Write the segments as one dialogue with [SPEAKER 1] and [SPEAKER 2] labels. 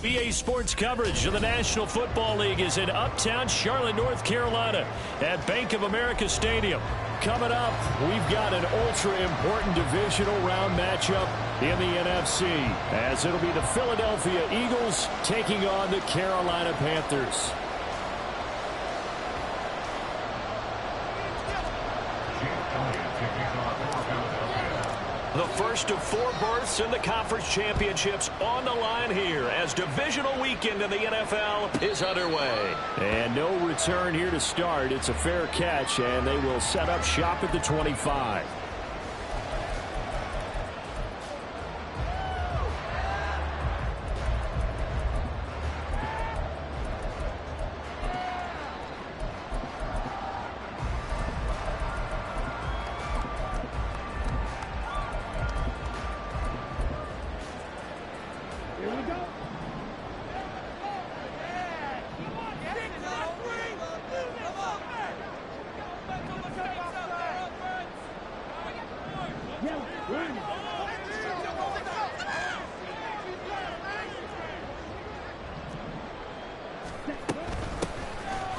[SPEAKER 1] EA Sports coverage of the National Football League is in uptown Charlotte, North Carolina at Bank of America Stadium. Coming up, we've got an ultra-important divisional round matchup in the NFC, as it'll be the Philadelphia Eagles taking on the Carolina Panthers. The first of 4 berths in the conference championships on the line here as divisional weekend in the NFL is underway. And no return here to start. It's a fair catch, and they will set up shop at the 25.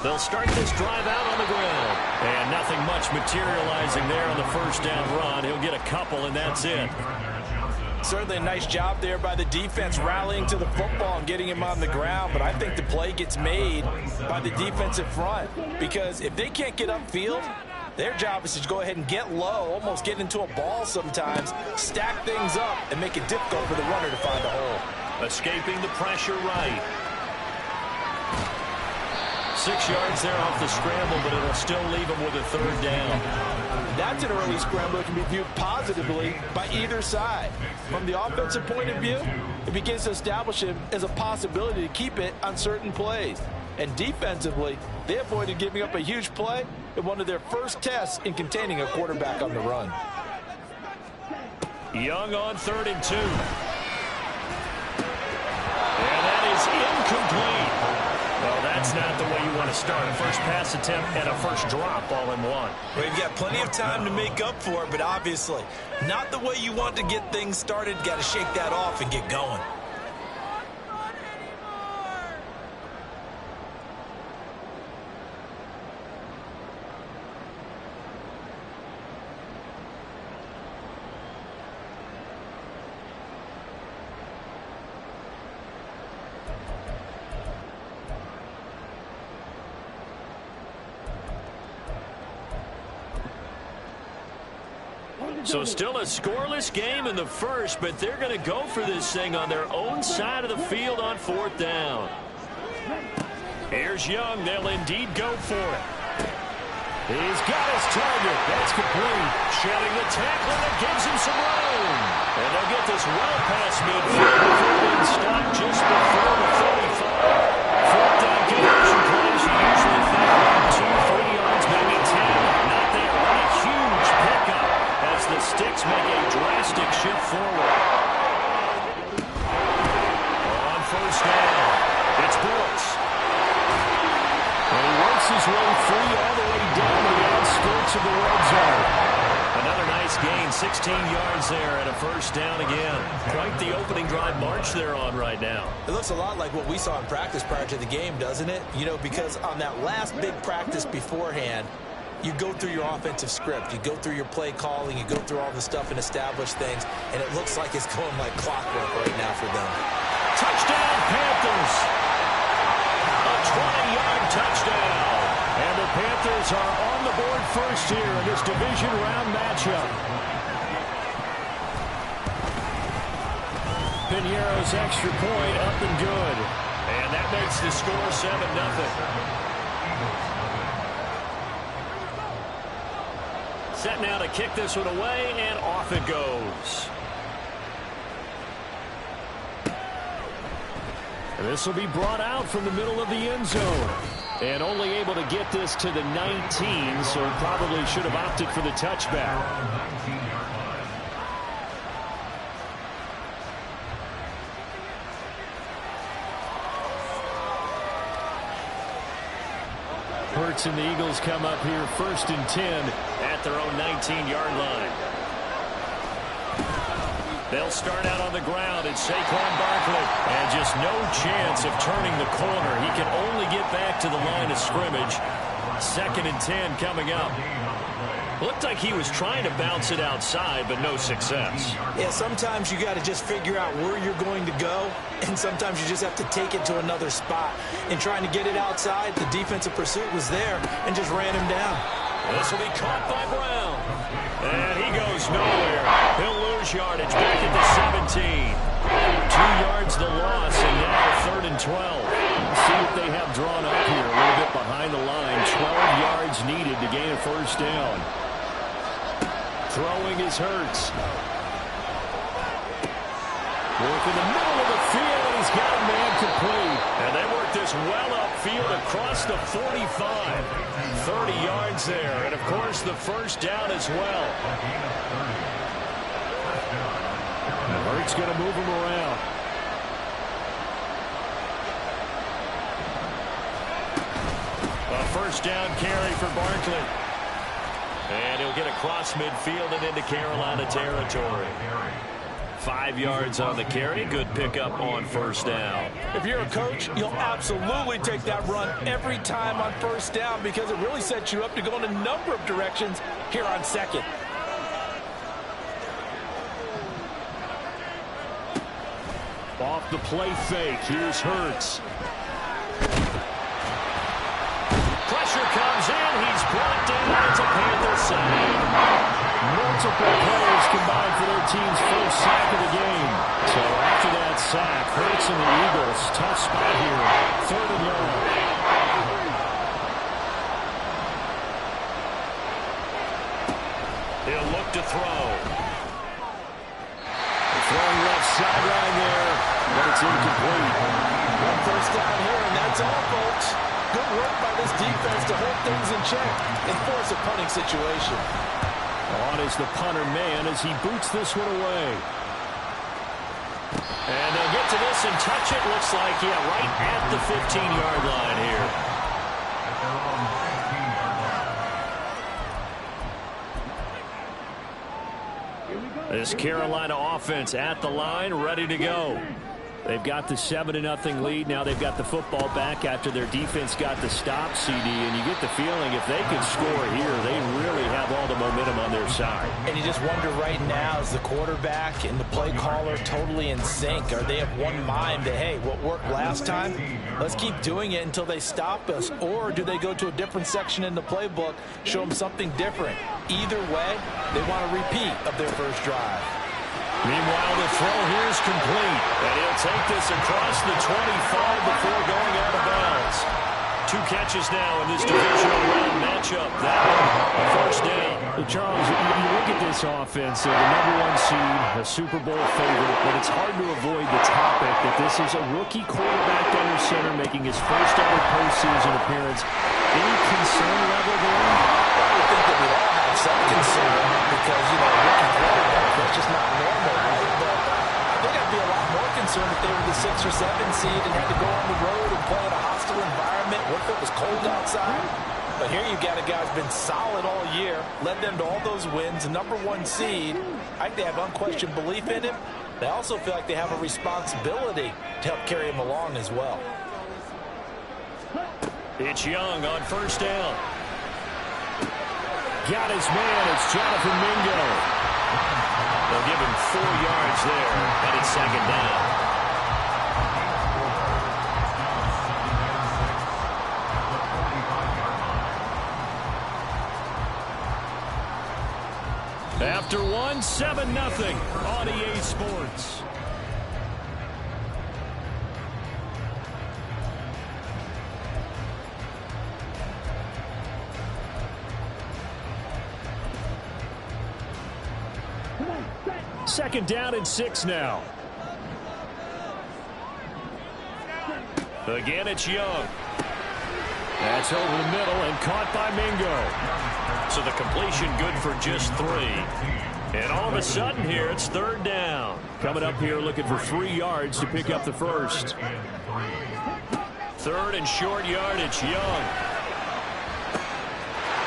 [SPEAKER 1] They'll start this drive out on the ground. And nothing much materializing there on the first down run. He'll get a couple, and that's it.
[SPEAKER 2] Certainly a nice job there by the defense rallying to the football and getting him on the ground. But I think the play gets made by the defensive front. Because if they can't get upfield, their job is to go ahead and get low, almost get into a ball sometimes, stack things up, and make it difficult for the runner to find a hole.
[SPEAKER 1] Escaping the pressure right. 6 yards there off the scramble, but it'll still leave him with a third down.
[SPEAKER 2] That's an early scramble that can be viewed positively by either side. From the offensive point of view, it begins to establish him as a possibility to keep it on certain plays. And defensively, they avoided giving up a huge play in one of their first tests in containing a quarterback on the run.
[SPEAKER 1] Young on 3rd and 2. And that is incomplete. Well, that's not the way you want to start. A first pass attempt and a first drop all in one.
[SPEAKER 3] Well, you've got plenty of time to make up for it, but obviously not the way you want to get things started. Got to shake that off and get going.
[SPEAKER 1] So still a scoreless game in the first, but they're going to go for this thing on their own side of the field on 4th down. Here's Young. They'll indeed go for it. He's got his target. That's complete. Shedding the tackle that gives him some room. And they'll get this well past midfield before being stopped just before the 35. 4th down conversion plays. You usually think about 2-3 yards, maybe 10. Not there. What a huge pickup as the Sticks make a drastic shift forward. On 1st down, it's Brooks. And he works his way free all the way down to the outskirts of the red zone. Another nice gain, 16 yards there and a 1st down again. Quite the opening drive march they're on right now.
[SPEAKER 3] It looks a lot like what we saw in practice prior to the game, doesn't it? You know, because on that last big practice beforehand, you go through your offensive script, you go through your play calling, you go through all the stuff and establish things, and it looks like it's going like clockwork right now for them.
[SPEAKER 1] Touchdown, Panthers! A 20-yard touchdown! And the Panthers are on the board first here in this division round matchup. Piñeiro's extra point up and good. And that makes the score 7-0. Set now to kick this one away, and off it goes. And this will be brought out from the middle of the end zone. And only able to get this to the 19, so probably should have opted for the touchback. Hurts and the Eagles come up here 1st and 10 at their own 19-yard line. They'll start out on the ground. It's Saquon Barkley. And just no chance of turning the corner. He can only get back to the line of scrimmage. 2nd and 10 coming up. Looked like he was trying to bounce it outside, but no success.
[SPEAKER 3] Yeah, sometimes you got to just figure out where you're going to go, and sometimes you just have to take it to another spot. In trying to get it outside, the defensive pursuit was there and just ran him down.
[SPEAKER 1] This will be caught by Brown. And he goes nowhere. He'll lose yardage back at the 17. 2 yards the loss, and now 3rd and 12. See what they have drawn up here. A little bit behind the line. 12 yards needed to gain a 1st down. Throwing is Hurts. Work in the middle of the field, and he's got a man complete. And they work this well upfield across the 45. 30 yards there, and of course the 1st down as well. Hurts going to move him around. A 1st down carry for Barkley. And he'll get across midfield and into Carolina territory. 5 yards on the carry. Good pickup on 1st down.
[SPEAKER 2] If you're a coach, you'll absolutely take that run every time on 1st down because it really sets you up to go in a number of directions here on 2nd.
[SPEAKER 1] Off the play fake. Here's Hurts. Pressure comes in. He's brought down. It's a Panther sack. Multiple players combined for their team's 1st sack of the game. So after that sack, Hurts and the Eagles, tough spot here. 3rd and long. He'll look to throw. Throwing left sideline there, but it's incomplete.
[SPEAKER 2] 1st down here, and that's all, folks. Good work by this defense to hold things in check and force a punting situation.
[SPEAKER 1] On is the punter man as he boots this one away. And they'll get to this and touch it. Looks like, yeah, right at the 15-yard line here. This Carolina offense at the line, ready to go. They've got the 7-0 lead. Now they've got the football back after their defense got the stop, CD. And you get the feeling if they could score here, they really have all the momentum on their side.
[SPEAKER 2] And you just wonder right now, is the quarterback and the play caller totally in sync? Are they of one mind that, hey, what worked last time, let's keep doing it until they stop us? Or do they go to a different section in the playbook, show them something different? Either way, they want a repeat of their 1st drive.
[SPEAKER 1] Meanwhile, the throw here is complete. And he'll take this across the 25 before going out of bounds. 2 catches now in this divisional round matchup. That one, a 1st down.
[SPEAKER 4] Charles, you look at this offense, they're the #1 seed, a Super Bowl favorite, but it's hard to avoid the topic that this is a rookie quarterback under center making his 1st ever postseason appearance. Any concern level there?
[SPEAKER 2] I would think that we all have some concern because, you know, rookie quarterback, that's just not normal, right? But I think I'd be a lot more concerned if they were the 6 or 7 seed and had to go on the road and play in a hostile environment. What if it was cold outside? But here you got a guy who's been solid all year, led them to all those wins, #1 seed. I think they have unquestioned belief in him. They also feel like they have a responsibility to help carry him along as well.
[SPEAKER 1] It's Young on 1st down. Got his man. It's Jonathan Mingo. They'll give him 4 yards there, and it's 2nd down. After 1, 7-0 on EA Sports. Second down and 6 now. Again, it's Young. That's over the middle and caught by Mingo. So the completion good for just 3. And all of a sudden here, it's 3rd down. Coming up here looking for 3 yards to pick up the 1st. 3rd and short yardage, Young.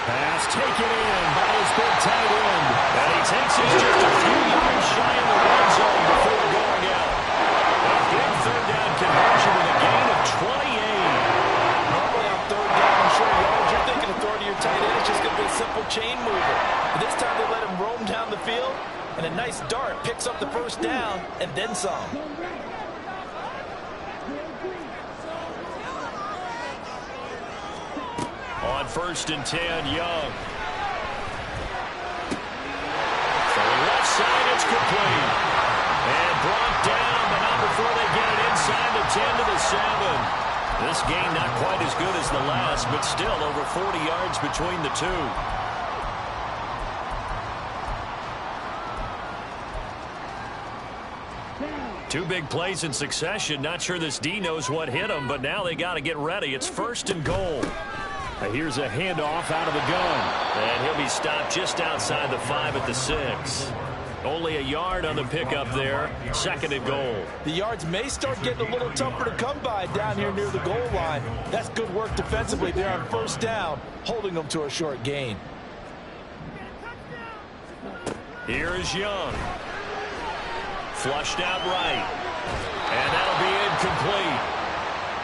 [SPEAKER 1] Pass taken in by his big tight end. And he takes it just a few yards shy in the red zone
[SPEAKER 2] field, and a nice dart picks up the first down and then some.
[SPEAKER 1] On 1st and 10, Young. From left side, it's complete. And brought down, but not before they get it inside the 10 to the 7. This game not quite as good as the last, but still over 40 yards between the two. Two big plays in succession. Not sure this D knows what hit him, but now they got to get ready. It's 1st and goal. Here's a handoff out of the gun. And he'll be stopped just outside the 5 at the 6. Only a yard on the pickup there. 2nd and goal.
[SPEAKER 2] The yards may start getting a little tougher to come by down here near the goal line. That's good work defensively there on 1st down, holding them to a short gain.
[SPEAKER 1] Here is Young. Flushed out right. And that'll be incomplete.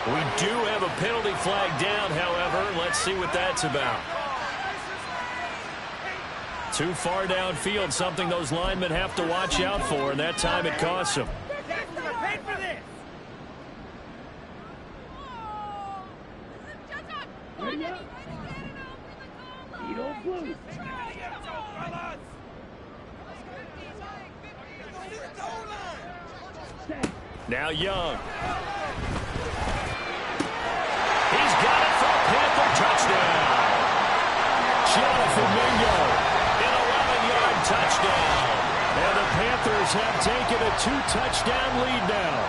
[SPEAKER 1] We do have a penalty flag down, however. Let's see what that's about. Too far downfield, something those linemen have to watch out for, and that time it costs them. Now Young. He's got it for a Panther touchdown. Jonathan Mingo. Touchdown. And the Panthers have taken a 2-touchdown lead now.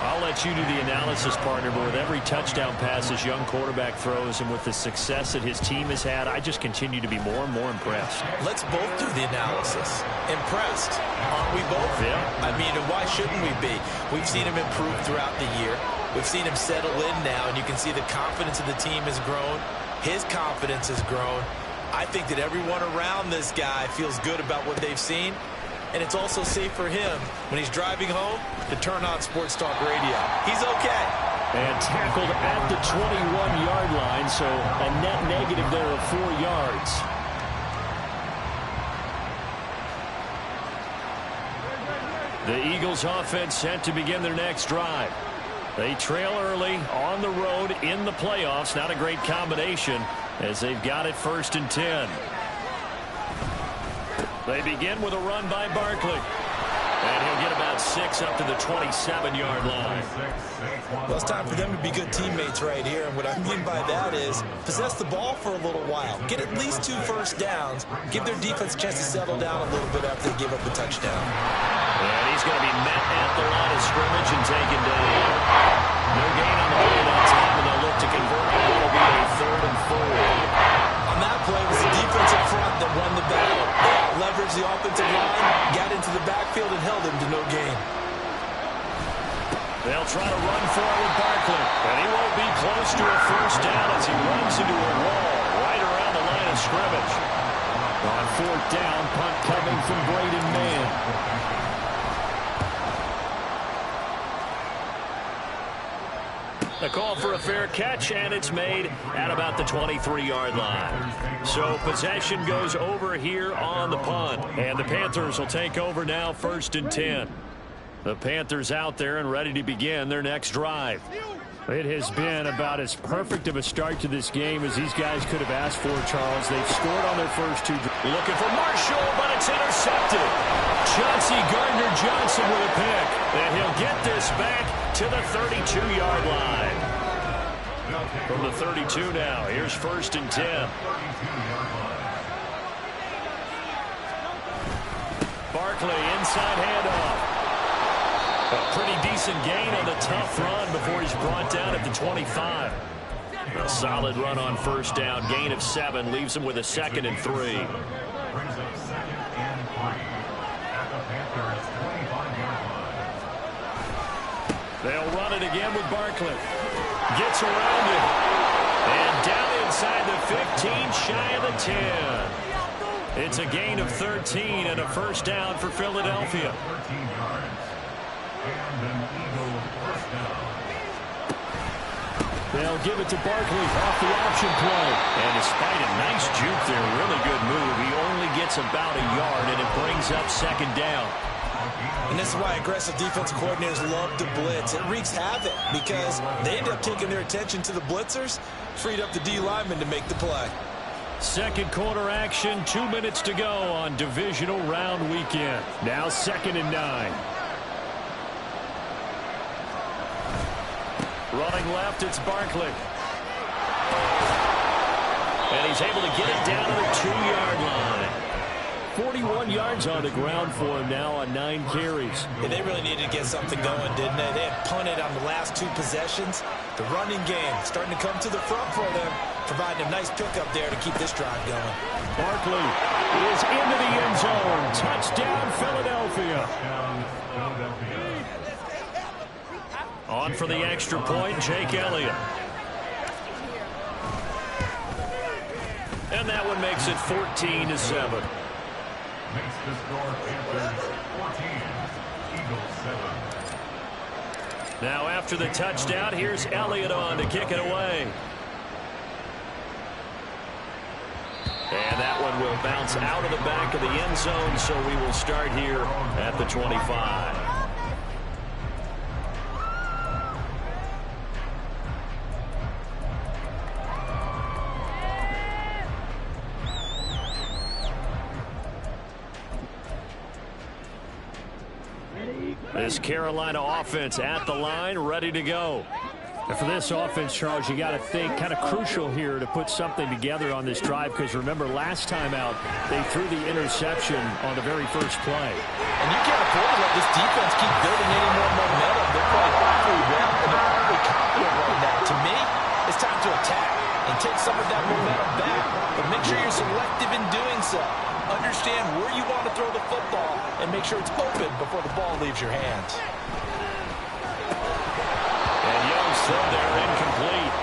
[SPEAKER 1] I'll let you do the analysis, partner, but with every touchdown pass this young quarterback throws and with the success that his team has had, I just continue to be more and more impressed.
[SPEAKER 3] Let's both do the analysis. Impressed, aren't we both?
[SPEAKER 1] Yeah.
[SPEAKER 3] I mean, and why shouldn't we be? We've seen him improve throughout the year. We've seen him settle in now, and you can see the confidence of the team has grown. His confidence has grown. I think that everyone around this guy feels good about what they've seen, and it's also safe for him when he's driving home to turn on Sports Talk Radio. He's okay.
[SPEAKER 4] And tackled at the 21-yard line, so a net negative there of 4 yards.
[SPEAKER 1] The Eagles offense set to begin their next drive. They trail early on the road in the playoffs. Not a great combination as they've got it 1st and 10. They begin with a run by Barkley. And he'll get about 6 up to the 27-yard line.
[SPEAKER 3] Well, it's time for them to be good teammates right here. And what I mean by that is possess the ball for a little while. Get at least 2 first downs. Give their defense a chance to settle down a little bit after they give up the touchdown.
[SPEAKER 1] And he's going to be met at the line of scrimmage and taken down. No gain on the play that time, and they'll look to convert it. It'll be a 3rd and 4.
[SPEAKER 3] On that play, it was the defensive front that won the battle. They leveraged the offensive line, got into the backfield, and held him to no gain.
[SPEAKER 1] They'll try to run for it with Barkley. And he won't be close to a first down as he runs into a wall right around the line of scrimmage.
[SPEAKER 4] On 4th down, punt coming from Braden Mann.
[SPEAKER 1] A call for a fair catch, and it's made at about the 23-yard line. So possession goes over here on the punt, and the Panthers will take over now 1st and 10. The Panthers out there and ready to begin their next drive.
[SPEAKER 4] It has been about as perfect of a start to this game as these guys could have asked for, Charles. They've scored on their first 2.
[SPEAKER 1] Looking for Marshall, but it's intercepted. Chauncey Gardner-Johnson with a pick. And he'll get this back to the 32-yard line. From the 32 now, here's 1st and 10. Barkley, inside handoff. A pretty decent gain on the tough run before he's brought down at the 25. A solid run on 1st down. Gain of 7 leaves him with a 2nd and 3. They'll run it again with Barkley. Gets around it. And down inside the 15, shy of the 10. It's a gain of 13 and a 1st down for Philadelphia.
[SPEAKER 4] They'll give it to Barkley off the option play.
[SPEAKER 1] And despite a nice juke there, really good move, he That's about a yard, and it brings up second down.
[SPEAKER 3] And this is why aggressive defensive coordinators love to blitz. It wreaks havoc because they end up taking their attention to the blitzers, freed up the D lineman to make the play.
[SPEAKER 1] Second quarter action, 2 minutes to go on divisional round weekend. Now 2nd and 9. Running left, it's Barkley. And he's able to get it down to the 2-yard line. 41 yards on the ground for him now on 9 carries.
[SPEAKER 3] Yeah, they really needed to get something going, didn't they? They had punted on the last 2 possessions. The running game starting to come to the front for them, providing a nice pickup there to keep this drive going.
[SPEAKER 1] Barkley is into the end zone. Touchdown, Philadelphia. On for the extra point, Jake Elliott. And that one makes it 14-7.
[SPEAKER 5] Makes the score Panthers 14, Eagles 7.
[SPEAKER 1] Now after the touchdown, here's Elliott on to kick it away. And that one will bounce out of the back of the end zone, so we will start here at the 25. This Carolina offense at the line, ready to go.
[SPEAKER 4] And for this offense, Charles, you got to think kind of crucial here to put something together on this drive, because remember last time out they threw the interception on the very first play.
[SPEAKER 3] And you can't afford to let this defense keep building any more momentum. They're playing awfully well, and they're awfully confident right now. To me, it's time to attack and take some of that momentum back. But make sure you're selective in doing so. Understand where you want to throw the football and make sure it's open before the ball leaves your hands.
[SPEAKER 1] And Young's throw there incomplete.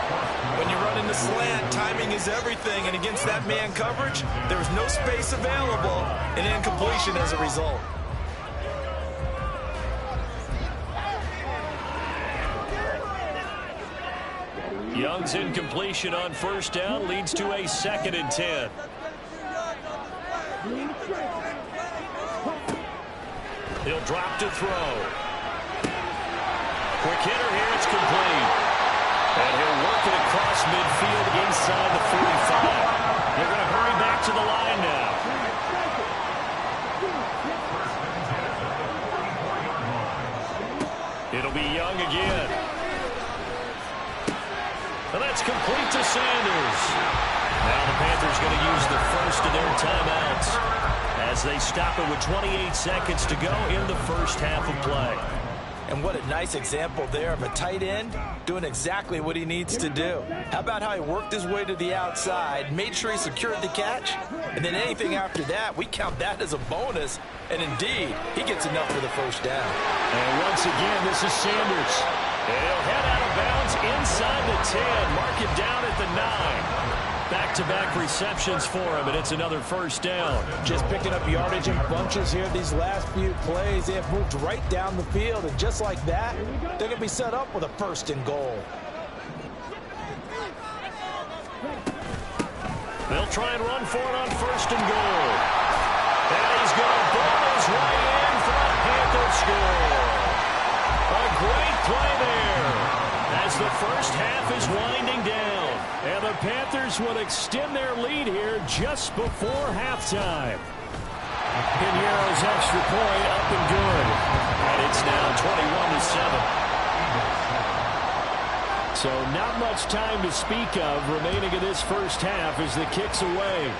[SPEAKER 3] When you run in the slant, timing is everything. And against that man coverage, there was no space available, and incompletion as a result.
[SPEAKER 1] Young's incompletion on first down leads to a 2nd and 10. He'll drop to throw. Quick hitter here, it's complete. And he'll work it across midfield inside the 45. They're going to hurry back to the line now. It'll be Young again. And that's complete to Sanders. Now the Panthers going to use the first of their timeouts as they stop it with 28 seconds to go in the first half of play.
[SPEAKER 3] And what a nice example there of a tight end doing exactly what he needs to do. How about how he worked his way to the outside, made sure he secured the catch, and then anything after that, we count that as a bonus. And indeed, he gets enough for the first down.
[SPEAKER 1] And once again, this is Sanders. And he'll head out of bounds inside the 10, mark it down at the 9. Back-to-back receptions for him, and it's another first down.
[SPEAKER 3] Just picking up yardage in bunches here these last few plays. They have moved right down the field, and just like that, they're going to be set up with a 1st and goal.
[SPEAKER 1] They'll try and run for it on 1st and goal. And he's going to ball his way in for a Panther score. A great play there as the first half is winding down. And the Panthers will extend their lead here just before halftime. Piñeiro's extra point up and good. And it's now 21-7. So not much time to speak of remaining in this first half as the kick's away.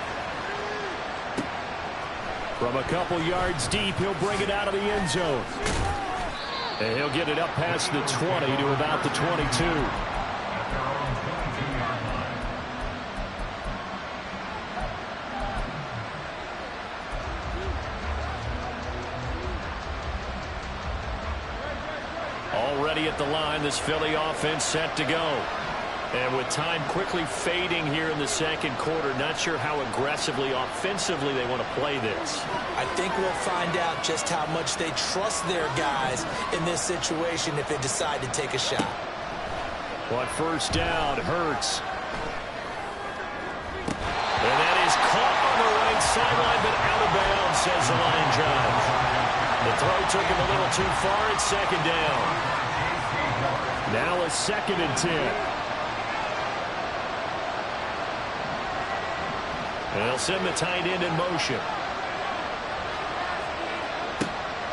[SPEAKER 1] From a couple yards deep, he'll bring it out of the end zone. And he'll get it up past the 20 to about the 22. Already at the line, this Philly offense set to go. And with time quickly fading here in the second quarter, not sure how aggressively, offensively they want to play this.
[SPEAKER 3] I think we'll find out just how much they trust their guys in this situation if they decide to take a shot.
[SPEAKER 1] On first down, Hurts. And that is caught on the right sideline, but out of says the line judge. The throw took him a little too far. It's second down.
[SPEAKER 4] Now a 2nd and 10.
[SPEAKER 1] They'll send the tight end in motion.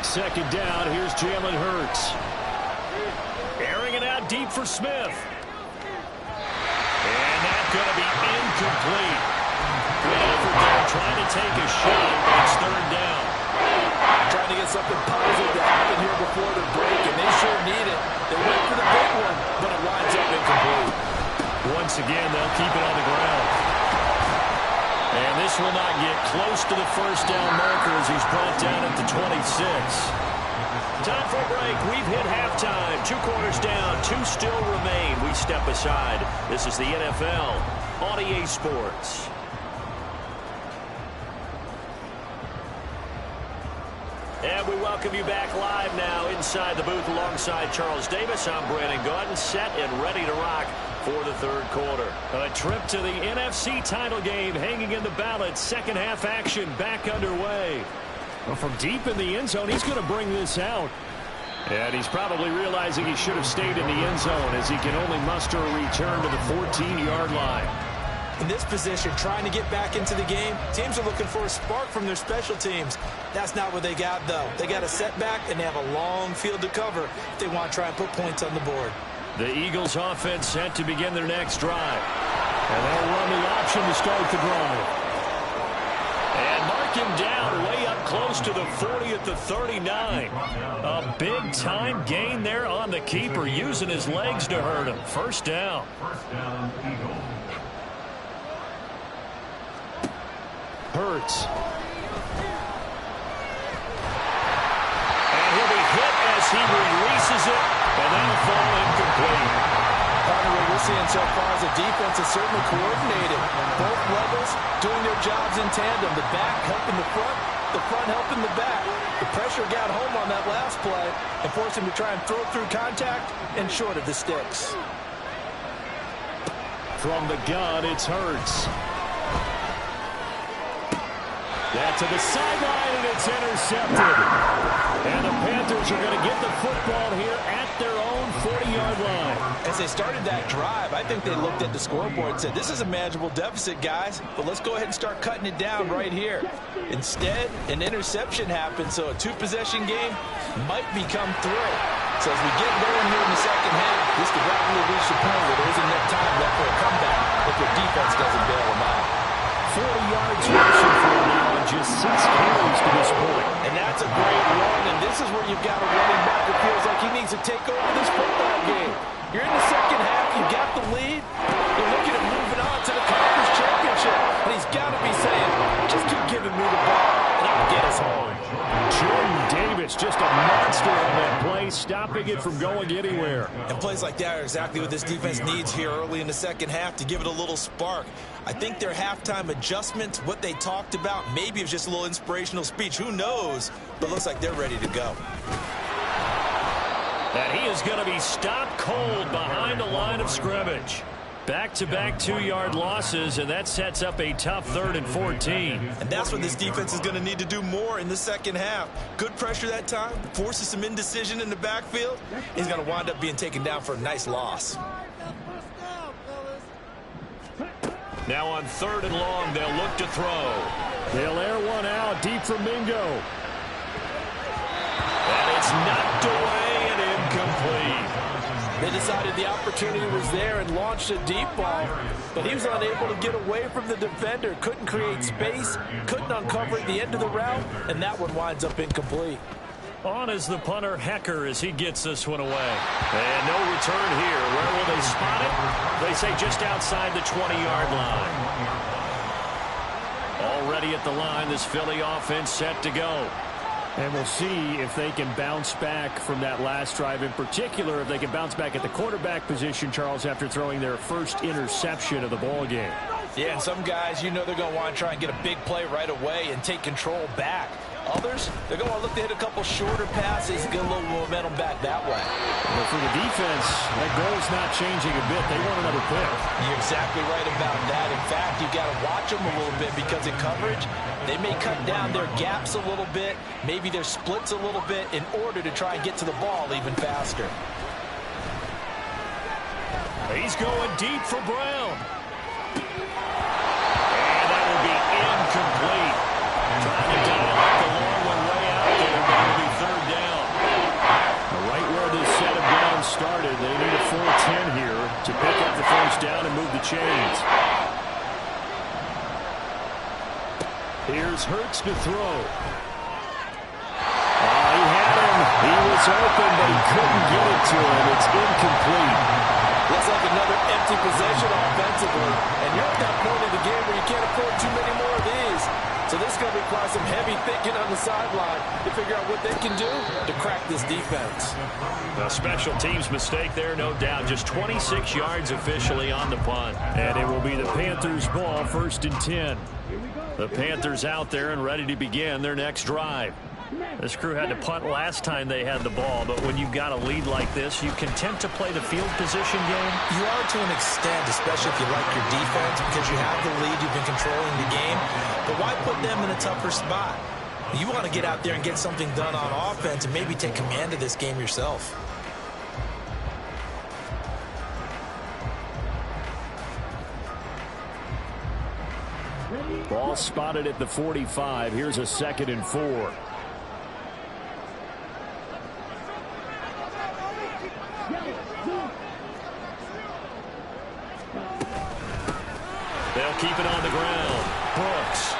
[SPEAKER 4] 2nd down. Here's Jalen Hurts.
[SPEAKER 1] Airing it out deep for Smith. And that's going to be incomplete. Good effort there, trying to take a shot. It's 3rd down.
[SPEAKER 2] Trying to get something positive to happen here before the break, and they sure need it. They went for the big one, but it winds up incomplete.
[SPEAKER 1] Once again, they'll keep it on the ground. And this will not get close to the 1st down marker as he's brought down at the 26. Time for a break. We've hit halftime. 2 quarters down. 2 still remain. We step aside. This is the NFL on EA Sports. And we welcome you back live now inside the booth alongside Charles Davis. I'm Brandon Gaudin, set and ready to rock for the 3rd quarter. A trip to the NFC title game hanging in the balance. 2nd half action back underway.
[SPEAKER 4] Well, from deep in the end zone, he's going to bring this out.
[SPEAKER 1] And he's probably realizing he should have stayed in the end zone as he can only muster a return to the 14-yard line.
[SPEAKER 3] In this position, trying to get back into the game, teams are looking for a spark from their special teams. That's not what they got, though. They got a setback, and they have a long field to cover if they want to try and put points on the board.
[SPEAKER 1] The Eagles offense set to begin their next drive. And they'll run the option to start the drive. And mark him down way up close to the 40 at the 39. A big-time gain there on the keeper, using his legs to hurt him. 1st down.
[SPEAKER 5] 1st down, Eagles.
[SPEAKER 4] Hurts.
[SPEAKER 1] And he'll be hit as he releases it, and that'll fall incomplete.
[SPEAKER 2] Partner, what we're seeing so far is the defense is certainly coordinated. Both levels doing their jobs in tandem. The back helping the front helping the back. The pressure got home on that last play and forced him to try and throw through contact and short of the sticks.
[SPEAKER 4] From the gun, it's Hurts.
[SPEAKER 1] That to the sideline, and it's intercepted. And the Panthers are going to get the football here at their own 40-yard line.
[SPEAKER 3] As they started that drive, I think they looked at the scoreboard and said, this is a manageable deficit, guys, but let's go ahead and start cutting it down right here. Instead, an interception happened, so a 2-possession game might become 3. So as we get going here in the 2nd half, this could rapidly reach the point where there isn't enough time left for a comeback if their defense doesn't bail them out.
[SPEAKER 4] 40 yards rushing for him now and just 6 carries to this point.
[SPEAKER 2] And that's a great run, and this is where you've got a running back that feels like he needs to take over this football game. You're in the 2nd half, you've got the lead, you're looking at moving on to the conference championship, and he's got to be saying, just keep giving me the ball, and I'll get us home.
[SPEAKER 4] Jordan Davis, just a monster on that play, stopping it from going anywhere.
[SPEAKER 3] And plays like that are exactly what this defense needs here early in the 2nd half to give it a little spark. I think their halftime adjustment, what they talked about, maybe it was just a little inspirational speech. Who knows? But it looks like they're ready to go.
[SPEAKER 1] And he is going to be stopped cold behind the line of scrimmage. Back-to-back 2-yard losses, and that sets up a tough 3rd and 14.
[SPEAKER 3] And that's what this defense is going to need to do more in the 2nd half. Good pressure that time, forces some indecision in the backfield. He's going to wind up being taken down for a nice loss.
[SPEAKER 1] Now on 3rd and long, they'll look to throw.
[SPEAKER 4] They'll air one out deep for Mingo.
[SPEAKER 1] And it's knocked away and incomplete.
[SPEAKER 2] They decided the opportunity was there and launched a deep ball, but he was unable to get away from the defender, couldn't create space, couldn't uncover at the end of the route, and that one winds up incomplete.
[SPEAKER 1] On is the punter, Hecker, as he gets this one away. And no return here. Where will they spot it? They say just outside the 20-yard line. Already at the line, this Philly offense set to go.
[SPEAKER 4] And we'll see if they can bounce back from that last drive, in particular, if they can bounce back at the quarterback position, Charles, after throwing their first interception of the ball game.
[SPEAKER 2] Yeah, and some guys, you know they're going to want to try and get a big play right away and take control back. Others, they're going to look to hit a couple shorter passes, get a little momentum back that way.
[SPEAKER 4] But for the defense, that goal's not changing a bit. They want another pick.
[SPEAKER 2] You're exactly right about that. In fact, you've got to watch them a little bit because in coverage, they may cut down their gaps a little bit, maybe their splits a little bit in order to try and get to the ball even faster.
[SPEAKER 1] He's going deep for Brown. And that will be incomplete. Trying to dial up the long one way out there, but it'll be third down.
[SPEAKER 4] Right where this set of downs started, they need a full 10 here to pick up the first down and move the chains. Here's Hurts to throw. He had him. He was open, but he couldn't get it to him. It's incomplete.
[SPEAKER 2] Looks like another empty possession offensively. And you're at that point in the game where you can't afford too many more of these. So this is going to require some heavy thinking on the sideline to figure out what they can do to crack this defense.
[SPEAKER 1] A special teams mistake there, no doubt. Just 26 yards officially on the punt.
[SPEAKER 4] And it will be the Panthers' ball, 1st and 10.
[SPEAKER 1] The Panthers out there and ready to begin their next drive. This crew had to punt last time they had the ball, but when you've got a lead like this, you content to play the field position game?
[SPEAKER 3] You are to an extent, especially if you like your defense, because you have the lead, you've been controlling the game. But why put them in a tougher spot? You want to get out there and get something done on offense and maybe take command of this game yourself.
[SPEAKER 4] Ball spotted at the 45. Here's a 2nd and 4.
[SPEAKER 1] They'll keep it on the ground. Brooks.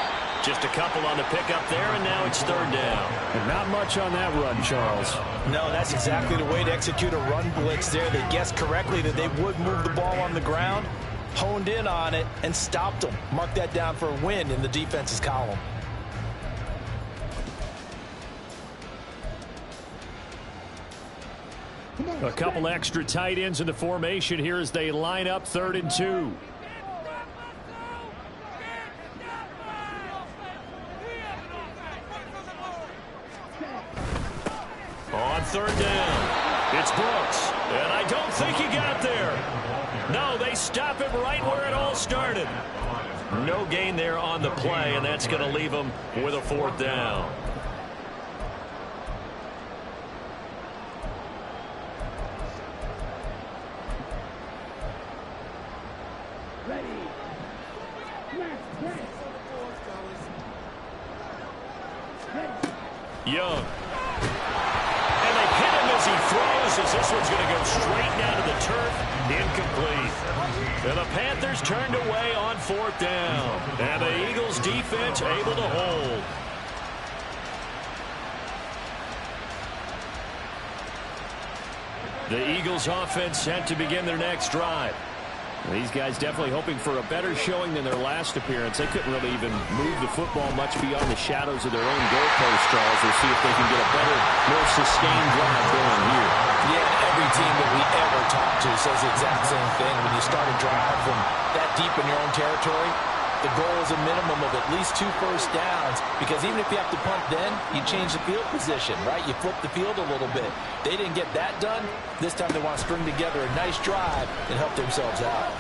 [SPEAKER 1] Just a couple on the pickup there, and now it's 3rd down.
[SPEAKER 4] And not much on that run, Charles.
[SPEAKER 2] No, that's exactly the way to execute a run blitz there. They guessed correctly that they would move the ball on the ground, honed in on it, and stopped them. Mark that down for a win in the defense's column.
[SPEAKER 4] A couple extra tight ends in the formation here as they line up 3rd and 2.
[SPEAKER 1] On 3rd down, it's Brooks. And I don't think he got there. No, they stop him right where it all started. No gain there on the play, and that's going to leave him with a 4th down. Young. And they hit him as he throws, as this one's going to go straight down to the turf. Incomplete. And the Panthers turned away on 4th down. And the Eagles defense able to hold. The Eagles offense set to begin their next drive.
[SPEAKER 4] These guys definitely hoping for a better showing than their last appearance. They couldn't really even move the football much beyond the shadows of their own goalpost, Charles. We'll see if they can get a better, more sustained drive going here.
[SPEAKER 2] Yeah, every team that we ever talk to says the exact same thing. When you start a drive from that deep in your own territory, the goal is a minimum of at least 2 first downs, because even if you have to punt then, you change the field position, right? You flip the field a little bit. They didn't get that done. This time they want to string together a nice drive and help themselves out.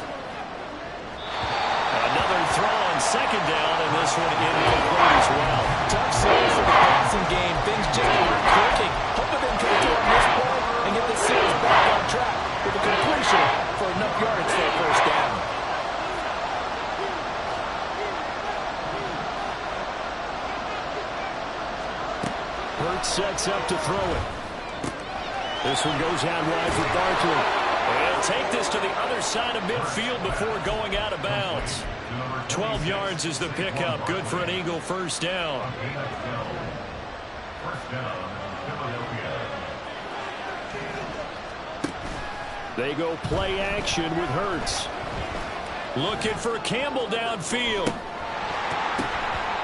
[SPEAKER 1] Another throw on 2nd down, and this one incomplete as well.
[SPEAKER 2] Tough series of the passing game. Things just aren't clicking. Hoping they can do it in this play and get the series back on track with a completion for enough yardage for a first down.
[SPEAKER 4] Hurts sets up to throw it. This one goes out wide for Barkley.
[SPEAKER 1] They'll take this to the other side of midfield before going out of bounds. 12 yards is the pickup. Good for an Eagle 1st down.
[SPEAKER 4] They go play action with Hurts.
[SPEAKER 1] Looking for Campbell downfield.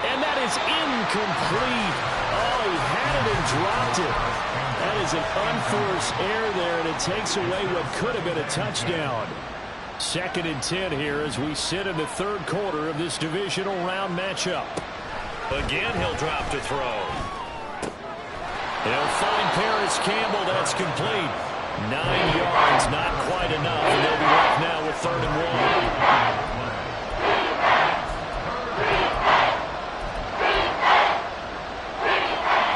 [SPEAKER 4] And that is incomplete. Oh, he had it and dropped it. That is an unforced error there, and it takes away what could have been a touchdown. 2nd and 10 here as we sit in the 3rd quarter of this divisional round matchup.
[SPEAKER 1] Again, he'll drop to throw. They'll find Paris Campbell. That's complete. 9 yards, not quite enough, and they'll be left now with 3rd and 1.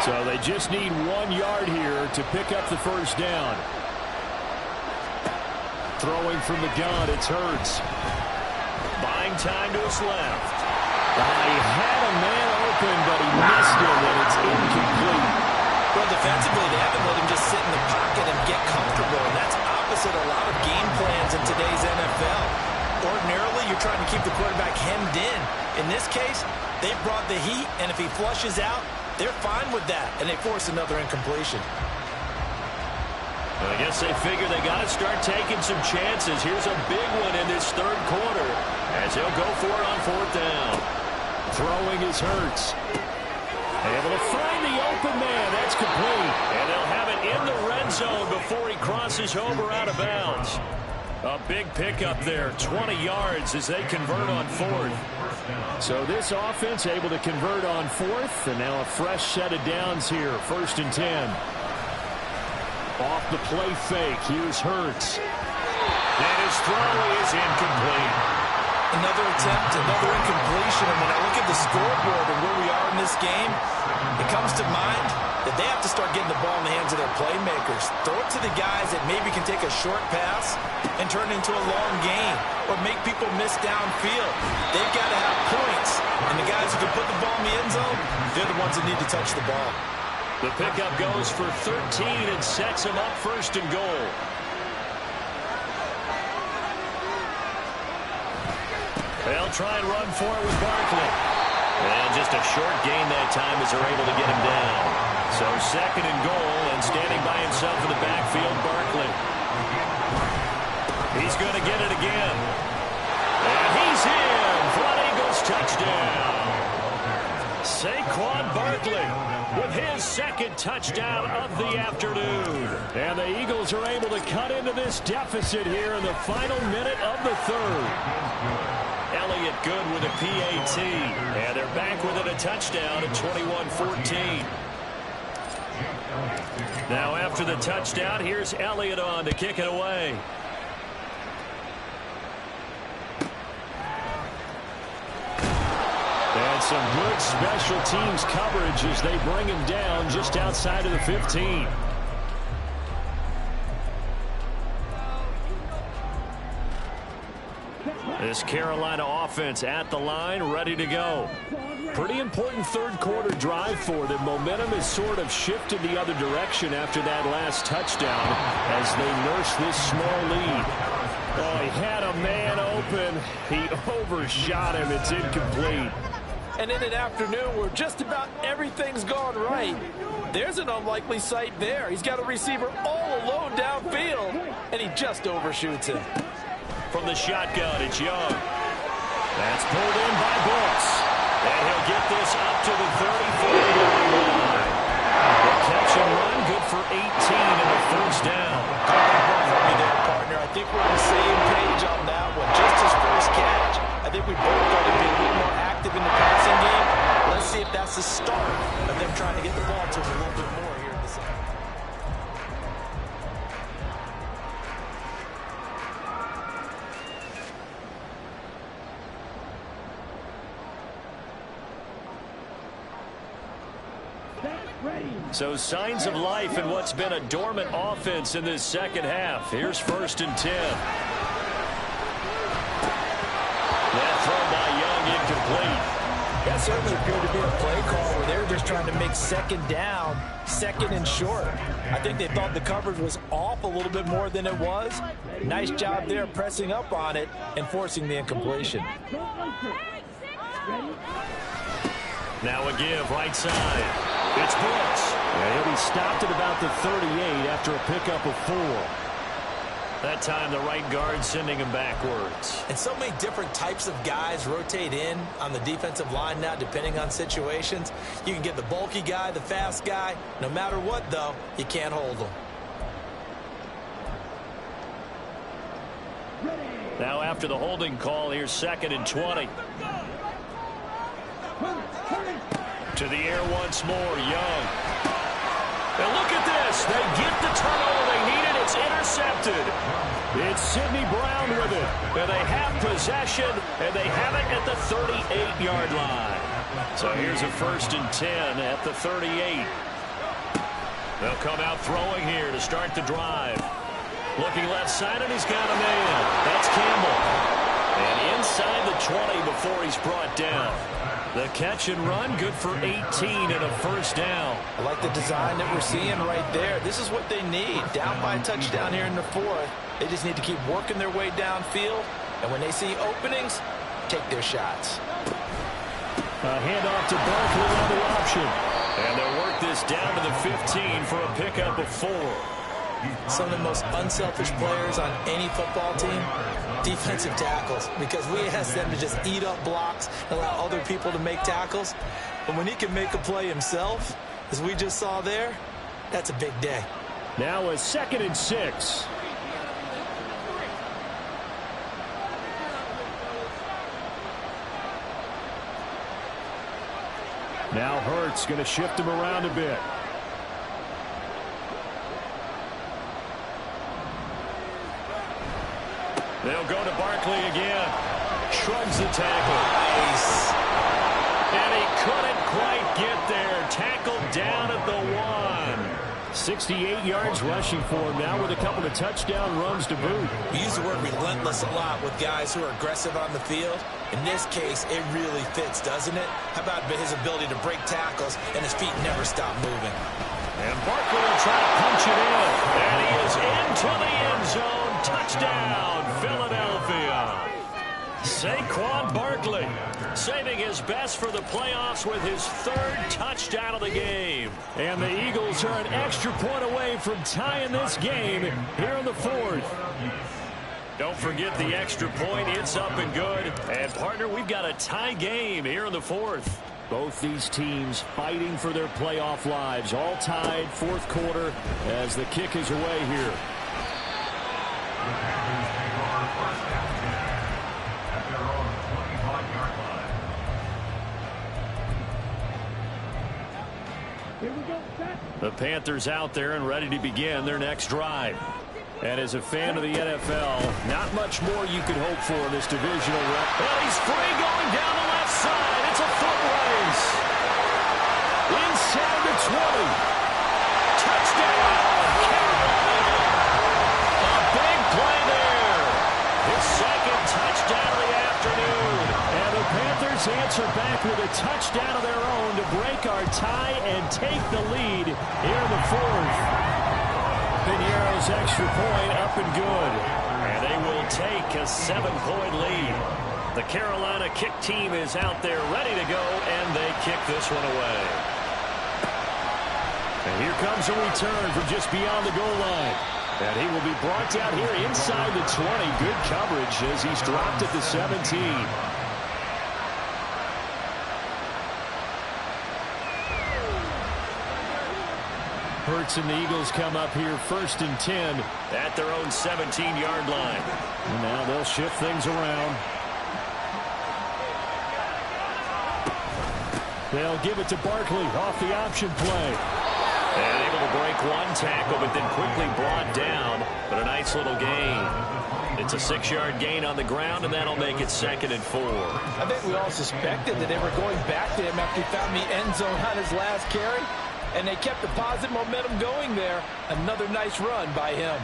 [SPEAKER 1] So they just need 1 yard here to pick up the first down. Throwing from the gun, it's Hurts. Buying time to his left. He had a man open, but he missed him, and it's incomplete.
[SPEAKER 3] Well, defensively, they haven't let him just sit in the pocket and get comfortable, and that's opposite a lot of game plans in today's NFL. Ordinarily, you're trying to keep the quarterback hemmed in. In this case, they brought the heat, and if he flushes out, they're fine with that, and they force another incompletion.
[SPEAKER 1] Well, I guess they figure they got to start taking some chances. Here's a big one in this 3rd quarter as he'll go for it on 4th down.
[SPEAKER 4] Throwing is Hurts. Able to find the open man. That's complete.
[SPEAKER 1] And they'll have it in the red zone before he crosses over out of bounds. A big pickup there, 20 yards as they convert on 4th.
[SPEAKER 4] So this offense able to convert on 4th, and now a fresh set of downs here, 1st and 10. Off the play fake, here's Hurts.
[SPEAKER 1] And his throw is incomplete.
[SPEAKER 3] Another attempt, another incompletion, and when I look at the scoreboard and where we are in this game, it comes to mind that they have to start getting the ball in the hands of their playmakers. Throw it to the guys that maybe can take a short pass and turn it into a long gain or make people miss downfield. They've got to have points, and the guys who can put the ball in the end zone, they're the ones that need to touch the ball.
[SPEAKER 1] The pickup goes for 13 and sets them up 1st and goal. They'll try and run for it with Barkley. And just a short gain that time as they're able to get him down. So 2nd and goal, and standing by himself in the backfield, Barkley. He's going to get it again. And he's in for an Eagles touchdown. Saquon Barkley with his 2nd touchdown of the afternoon.
[SPEAKER 4] And the Eagles are able to cut into this deficit here in the final minute of the 3rd.
[SPEAKER 1] Elliott good with a PAT. And they're back within a touchdown at 21-14. Now after the touchdown, here's Elliott on to kick it away.
[SPEAKER 4] And some good special teams coverage as they bring him down just outside of the 15.
[SPEAKER 1] This Carolina offense at the line, ready to go.
[SPEAKER 4] Pretty important 3rd quarter drive for them. Momentum has sort of shifted the other direction after that last touchdown as they nurse this small lead. Oh, he had a man open. He overshot him. It's incomplete.
[SPEAKER 2] And in an afternoon where just about everything's gone right, there's an unlikely sight there. He's got a receiver all alone downfield, and he just overshoots him.
[SPEAKER 1] From the shotgun, it's Young. That's pulled in by Brooks. And he'll get this up to the 34-yard line. The catch and run, good for 18 and a 1st down.
[SPEAKER 3] Partner, I think we're on the same page on that one. Just his first catch. I think we both thought he'd be a little more active in the passing game. Let's see if that's the start of them trying to get the ball to him a little bit more here in the second.
[SPEAKER 1] So signs of life in what's been a dormant offense in this 2nd half. Here's 1st and 10. That throw by Young incomplete.
[SPEAKER 2] That certainly appeared to be a play call where they were just trying to make 2nd down, 2nd and short. I think they thought the coverage was off a little bit more than it was. Nice job there pressing up on it and forcing the incompletion.
[SPEAKER 1] Now a give right side. It's Brooks.
[SPEAKER 4] Yeah, he'll be stopped at about the 38 after a pickup of 4.
[SPEAKER 1] That time the right guard sending him backwards.
[SPEAKER 3] And so many different types of guys rotate in on the defensive line now, depending on situations. You can get the bulky guy, the fast guy. No matter what, though, you can't hold them.
[SPEAKER 1] Now after the holding call, here's 2nd and 20. To the air once more, Young. And look at this. They get the turnover they needed. It's intercepted.
[SPEAKER 4] It's Sidney Brown with it.
[SPEAKER 1] And they have possession, and they have it at the 38-yard line. So here's a 1st and 10 at the 38. They'll come out throwing here to start the drive. Looking left side, and he's got a man. That's Campbell. And inside the 20 before he's brought down. The catch and run, good for 18 and a 1st down.
[SPEAKER 2] I like the design that we're seeing right there. This is what they need. Down by a touchdown here in the 4th. They just need to keep working their way downfield. And when they see openings, take their shots.
[SPEAKER 4] A handoff to Barkley on the option.
[SPEAKER 1] And they'll work this down to the 15 for a pickup of 4.
[SPEAKER 3] Some of the most unselfish players on any football team, defensive tackles, because we ask them to just eat up blocks and allow other people to make tackles. But when he can make a play himself, as we just saw there, that's a big day.
[SPEAKER 4] Now a 2nd and 6. Now Hurts going to shift him around a bit.
[SPEAKER 1] They'll go to Barkley again. Shrugs the tackle.
[SPEAKER 3] Nice.
[SPEAKER 1] And he couldn't quite get there. Tackled down at the 1.
[SPEAKER 4] 68 yards rushing for him now with a couple of touchdown runs to boot.
[SPEAKER 3] We use the word relentless a lot with guys who are aggressive on the field. In this case, it really fits, doesn't it? How about his ability to break tackles and his feet never stop moving?
[SPEAKER 1] And Barkley will try to punch it in. And he is into the end zone. Touchdown, Philadelphia. Saquon Barkley saving his best for the playoffs with his 3rd touchdown of the game.
[SPEAKER 4] And the Eagles are an extra point away from tying this game here in the 4th.
[SPEAKER 1] Don't forget the extra point. It's up and good. And, partner, we've got a tie game here in the 4th.
[SPEAKER 4] Both these teams fighting for their playoff lives. All tied, 4th quarter as the kick is away here.
[SPEAKER 5] The Packers take over 1st and 10 at their own 25-yard line.
[SPEAKER 4] Here we go, set.
[SPEAKER 1] The Panthers out there and ready to begin their next drive. And as a fan of the NFL, not much more you could hope for in this divisional round. Well, he's free going down the left side. It's a foot race. Inside the 20. Touchdown, Carolina. A big play there. His 2nd touchdown of the afternoon.
[SPEAKER 4] And the Panthers answer back with a touchdown of their own to break our tie and take the lead here in the 4th. Piniero's extra point up and good.
[SPEAKER 1] And they will take a 7-point lead. The Carolina kick team is out there ready to go, and they kick this one away.
[SPEAKER 4] And here comes a return from just beyond the goal line. And he will be brought down here inside the 20. Good coverage as he's dropped at the 17. Hurts and the Eagles come up here 1st and 10
[SPEAKER 1] at their own 17-yard line.
[SPEAKER 4] And now they'll shift things around. They'll give it to Barkley off the option play.
[SPEAKER 1] And able to break one tackle, but then quickly brought down. But a nice little gain. It's a 6-yard gain on the ground, and that'll make it 2nd and 4.
[SPEAKER 2] I think we all suspected that they were going back to him after he found the end zone on his last carry. And they kept the positive momentum going there. Another nice run by him.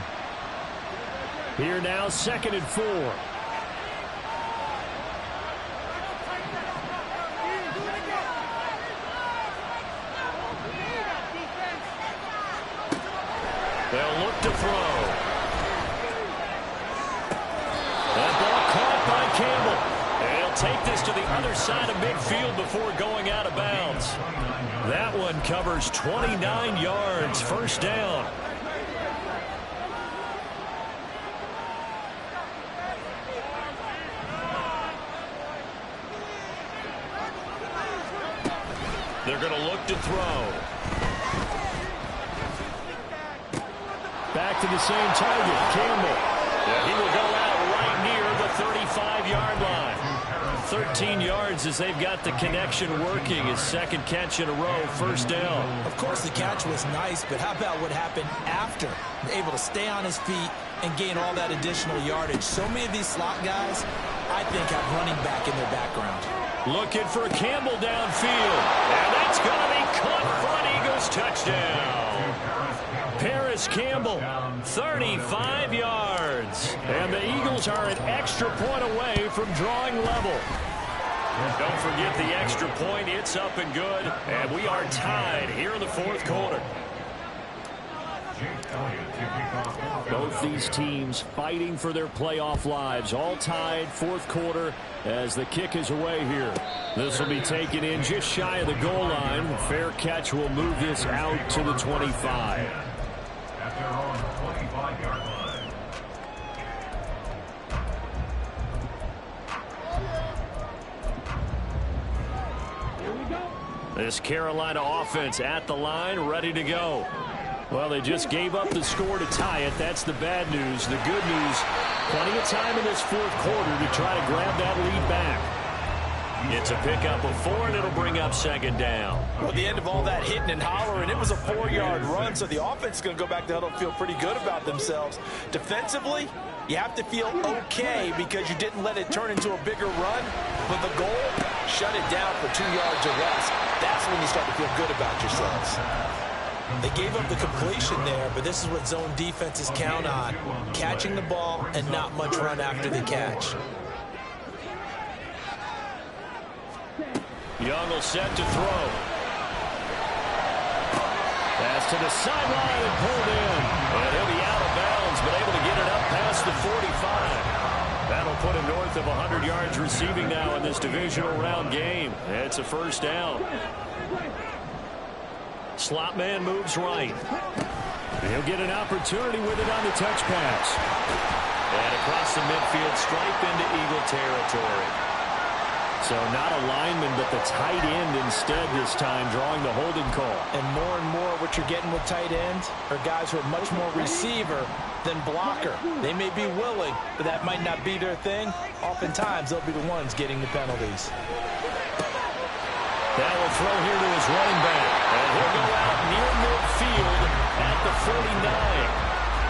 [SPEAKER 4] Here now, 2nd and 4.
[SPEAKER 1] They'll look to throw. That ball caught by Campbell. And he'll take this to the other side of midfield before going out of bounds. That one covers 29 yards, 1st down. They're going to look to throw.
[SPEAKER 4] Back to the same target, Campbell.
[SPEAKER 1] Yeah, he will go out right near the 35-yard line. 13 yards as they've got the connection working. His second catch in a row, first down.
[SPEAKER 3] Of course, the catch was nice, but how about what happened after? Able to stay on his feet and gain all that additional yardage. So many of these slot guys, I think, have running back in their background.
[SPEAKER 1] Looking for Campbell downfield. And that's going to be caught for an Eagles touchdown. Paris Campbell, 35 yards. And the Eagles are an extra point away from drawing level. Don't forget the extra point. It's up and good. And we are tied here in the fourth quarter.
[SPEAKER 4] Both these teams fighting for their playoff lives. All tied, fourth quarter, as the kick is away here. This will be taken in just shy of the goal line. The fair catch will move this out to the 25.
[SPEAKER 5] At their own 25-yard line.
[SPEAKER 1] This Carolina offense at the line, ready to go. Well, they just gave up the score to tie it. That's the bad news. The good news, plenty of time in this fourth quarter to try to grab that lead back. It's a pickup of 4, and it'll bring up second down.
[SPEAKER 2] Well, at the end of all that hitting and hollering, it was a 4-yard run, so the offense is going to go back to huddle and feel pretty good about themselves. Defensively, you have to feel okay because you didn't let it turn into a bigger run, but the goal, shut it down for 2 yards or less. That's when you start to feel good about yourselves.
[SPEAKER 3] They gave up the completion there, but this is what zone defenses count on. Catching the ball and not much run after the catch.
[SPEAKER 1] Young will set to throw. Pass to the sideline and pulled in. And he'll be out of bounds, but able to get it up past the 45. That'll put him north of 100 yards receiving now in this divisional round game. It's a first down. Slot man moves right.
[SPEAKER 4] He'll get an opportunity with it on the touch pass.
[SPEAKER 1] And across the midfield stripe into Eagle territory.
[SPEAKER 4] So not a lineman, but the tight end instead this time, drawing the holding call.
[SPEAKER 2] And more what you're getting with tight ends are guys who are much more receiver than blocker. They may be willing, but that might not be their thing. Oftentimes, they'll be the ones getting the penalties.
[SPEAKER 1] That will throw here to his running back. And he'll go out near midfield at the 49.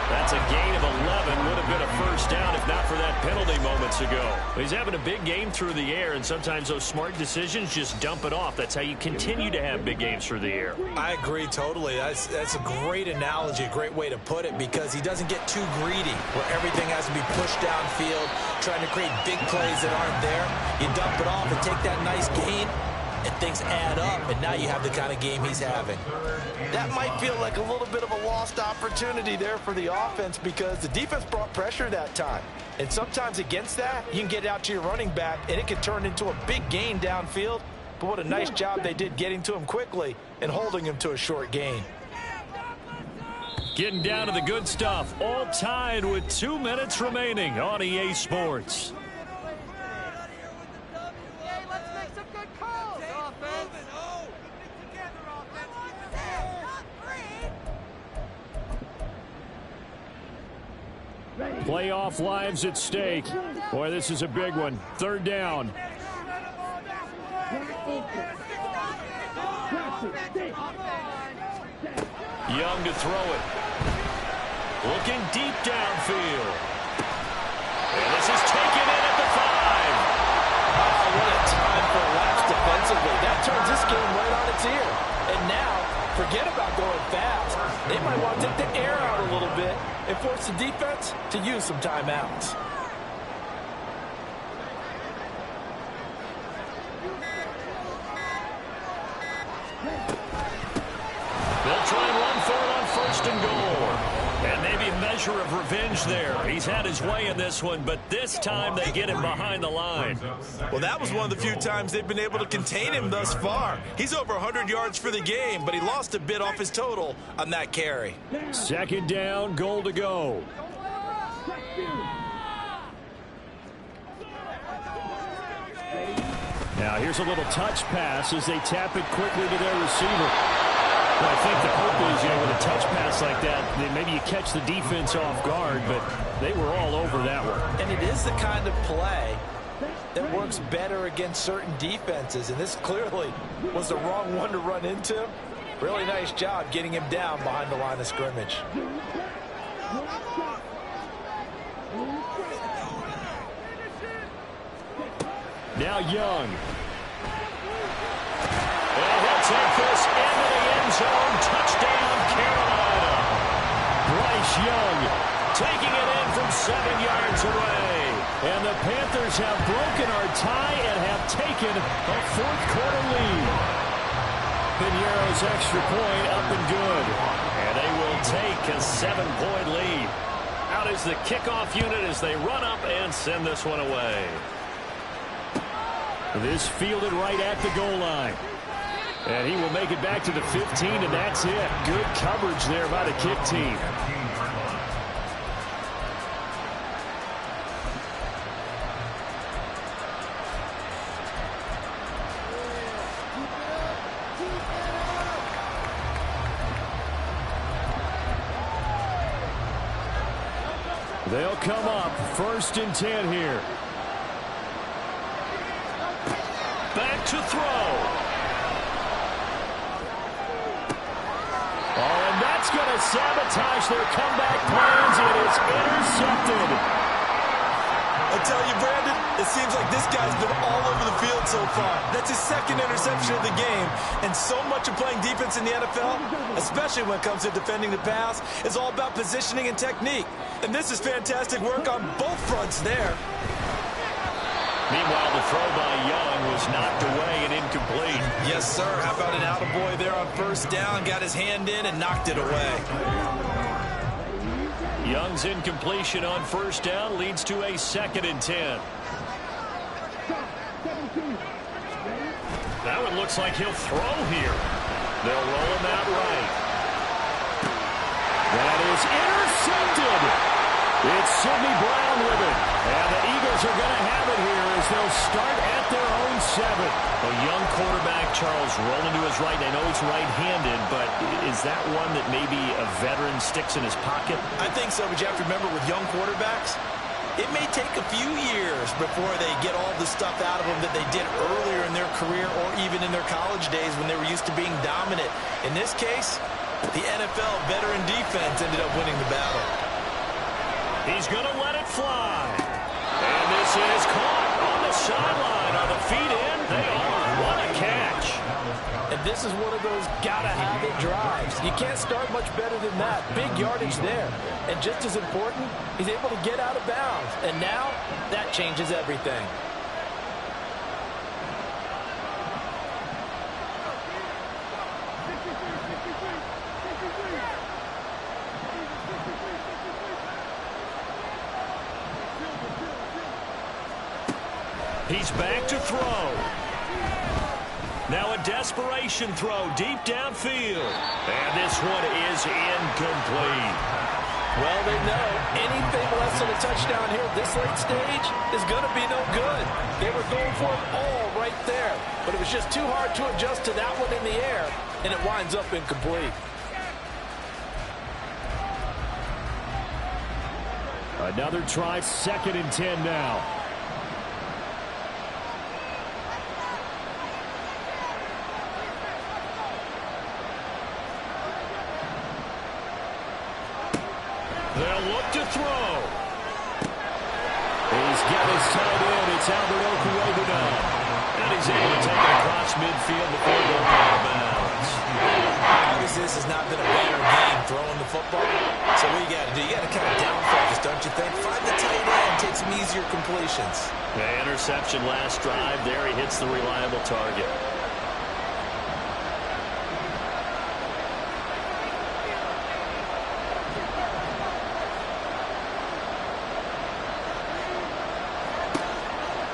[SPEAKER 1] That's a gain of 11. Would have been a first down if not for that penalty moments ago. He's having a big game through the air, and sometimes those smart decisions just dump it off. That's how you continue to have big games through the air.
[SPEAKER 3] I agree totally. That's a great analogy, a great way to put it, because he doesn't get too greedy where everything has to be pushed downfield, trying to create big plays that aren't there. You dump it off and take that nice gain, and things add up, and now you have the kind of game he's having.
[SPEAKER 2] That might feel like a little bit of a lost opportunity there for the offense because the defense brought pressure that time. And sometimes against that, you can get it out to your running back, and it can turn into a big gain downfield. But what a nice job they did getting to him quickly and holding him to a short gain.
[SPEAKER 1] Getting down to the good stuff. All tied with 2 minutes remaining on EA Sports.
[SPEAKER 4] Playoff lives at stake. Boy, this is a big one. Third down.
[SPEAKER 1] Young to throw it. Looking deep downfield. And this is taken in at the 5.
[SPEAKER 2] Oh, what a time for a lapse defensively. That turns this game right on its ear. And now, forget about going fast. They might want to take the air out a little bit and force the defense to use some timeouts.
[SPEAKER 1] They'll try and run for it on first and goal. And maybe a measure of revenge there. He's had his way in this one, but this time they get him behind the line.
[SPEAKER 3] Well, that was one of the few times they've been able to contain him thus far. He's over 100 yards for the game, but he lost a bit off his total on that carry.
[SPEAKER 4] Second down, goal to go. Now here's a little touch pass as they tap it quickly to their receiver. Well, I think the hope is, with a touch pass like that, maybe you catch the defense off guard, but they were all over that one.
[SPEAKER 2] And it is the kind of play that works better against certain defenses, and this clearly was the wrong one to run into. Really nice job getting him down behind the line of scrimmage.
[SPEAKER 4] Now Young.
[SPEAKER 1] Well, he'll take this into the end zone. Touchdown, Carolina.
[SPEAKER 4] Bryce Young
[SPEAKER 1] Taking it in from 7 yards away.
[SPEAKER 4] And the Panthers have broken our tie and have taken a fourth-quarter lead. Piñeiro's extra point up and good.
[SPEAKER 1] And they will take a 7-point lead. Out is the kickoff unit as they run up and send this one away.
[SPEAKER 4] This fielded right at the goal line. And he will make it back to the 15, and that's it. Good coverage there by the kick team. They'll come up 1st and 10 here.
[SPEAKER 1] Back to throw.
[SPEAKER 4] Oh, and that's going to sabotage their comeback plans. It is intercepted.
[SPEAKER 3] I tell you, Brandon, it seems like this guy's been all over the field so far. That's his 2nd interception of the game. And so much of playing defense in the NFL, especially when it comes to defending the pass, is all about positioning and technique. And this is fantastic work on both fronts there.
[SPEAKER 1] Meanwhile, the throw by Young was knocked away and incomplete.
[SPEAKER 3] Yes, sir. How about an attaboy there on 1st down? Got his hand in and knocked it away.
[SPEAKER 1] Young's incompletion on 1st down leads to a 2nd and 10. Now it looks like he'll throw here. They'll roll him out right.
[SPEAKER 4] That is intercepted. It's Sidney Brown with it. And the Eagles are going to have it here as they'll start at their own 7.
[SPEAKER 1] A young quarterback, Charles, rolling to his right. I know he's right-handed, but is that one that maybe a veteran sticks in his pocket?
[SPEAKER 3] I think so, but you have to remember with young quarterbacks, it may take a few years before they get all the stuff out of them that they did earlier in their career or even in their college days when they were used to being dominant. In this case, the NFL veteran defense ended up winning the battle.
[SPEAKER 1] He's going to let it fly. And this is caught on the sideline. Are the feet in? They are. What a catch.
[SPEAKER 2] And this is one of those gotta-have-it drives. You can't start much better than that. Big yardage there. And just as important, he's able to get out of bounds. And now, that changes everything.
[SPEAKER 1] He's back to throw. Now a desperation throw deep downfield. And this one is incomplete.
[SPEAKER 2] Well, they know anything less than a touchdown here at this late stage is going to be no good. They were going for it all right there. But it was just too hard to adjust to that one in the air, and it winds up incomplete.
[SPEAKER 4] Another try, 2nd and 10 now.
[SPEAKER 1] They'll look to throw.
[SPEAKER 4] He's got his tight end. It's Albert Okuwebuna.
[SPEAKER 1] And he's able to take it across midfield before going out of bounds.
[SPEAKER 3] Obviously, this has not been a better game throwing the football. So what you got to do? You got to kind of down focus, don't you think? Find the tight end, take some easier completions.
[SPEAKER 1] The interception last drive. There he hits the reliable target.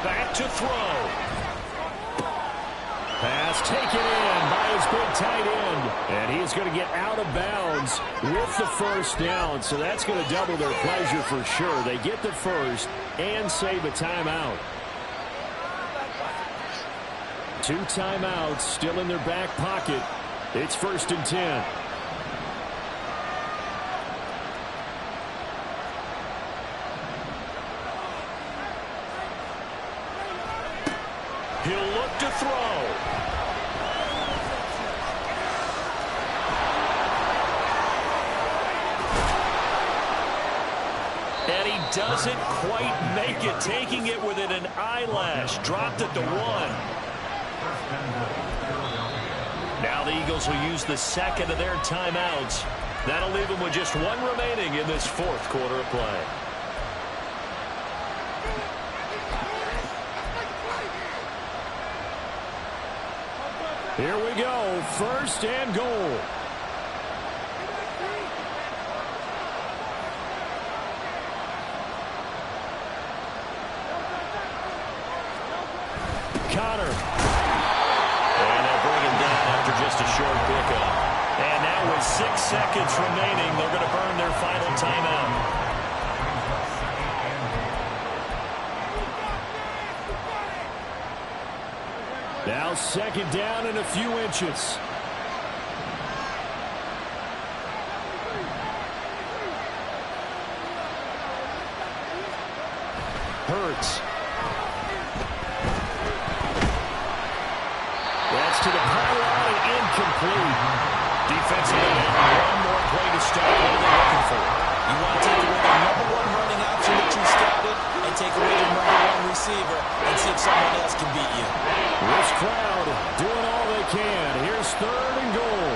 [SPEAKER 1] Back to throw.
[SPEAKER 4] Pass taken in by his big tight end. And he's going to get out of bounds with the 1st down. So that's going to double their pleasure for sure. They get the 1st and save a timeout. 2 timeouts still in their back pocket. It's 1st and 10.
[SPEAKER 1] doesn't quite make it, taking it within an eyelash. Dropped it to 1. Now the Eagles will use the second of their timeouts. That'll leave them with just 1 remaining in this fourth quarter of play.
[SPEAKER 4] Here we go, 1st and goal. Connor. And they'll bring him down after just a short pickup.
[SPEAKER 1] And now with 6 seconds remaining, they're going to burn their final timeout.
[SPEAKER 4] Now 2nd down and a few inches. Hurts. That's to the pylon and incomplete.
[SPEAKER 1] Defensively, one more play to start. What are they looking for?
[SPEAKER 3] You want to take away the number 1 running option that you scouted and take away the number 1 receiver and see if someone else can beat you.
[SPEAKER 4] This crowd doing all they can. Here's 3rd and goal.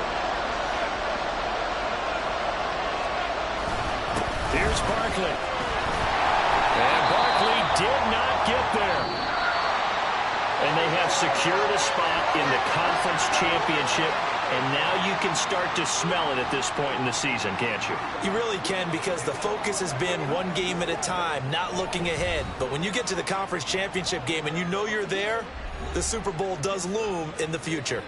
[SPEAKER 1] Here's Barkley. And Barkley did not get there. And they have secured a spot in the conference championship. And now you can start to smell it at this point in the season, can't you?
[SPEAKER 3] You really can, because the focus has been 1 game at a time, not looking ahead. But when you get to the conference championship game and you know you're there, the Super Bowl does loom in the future.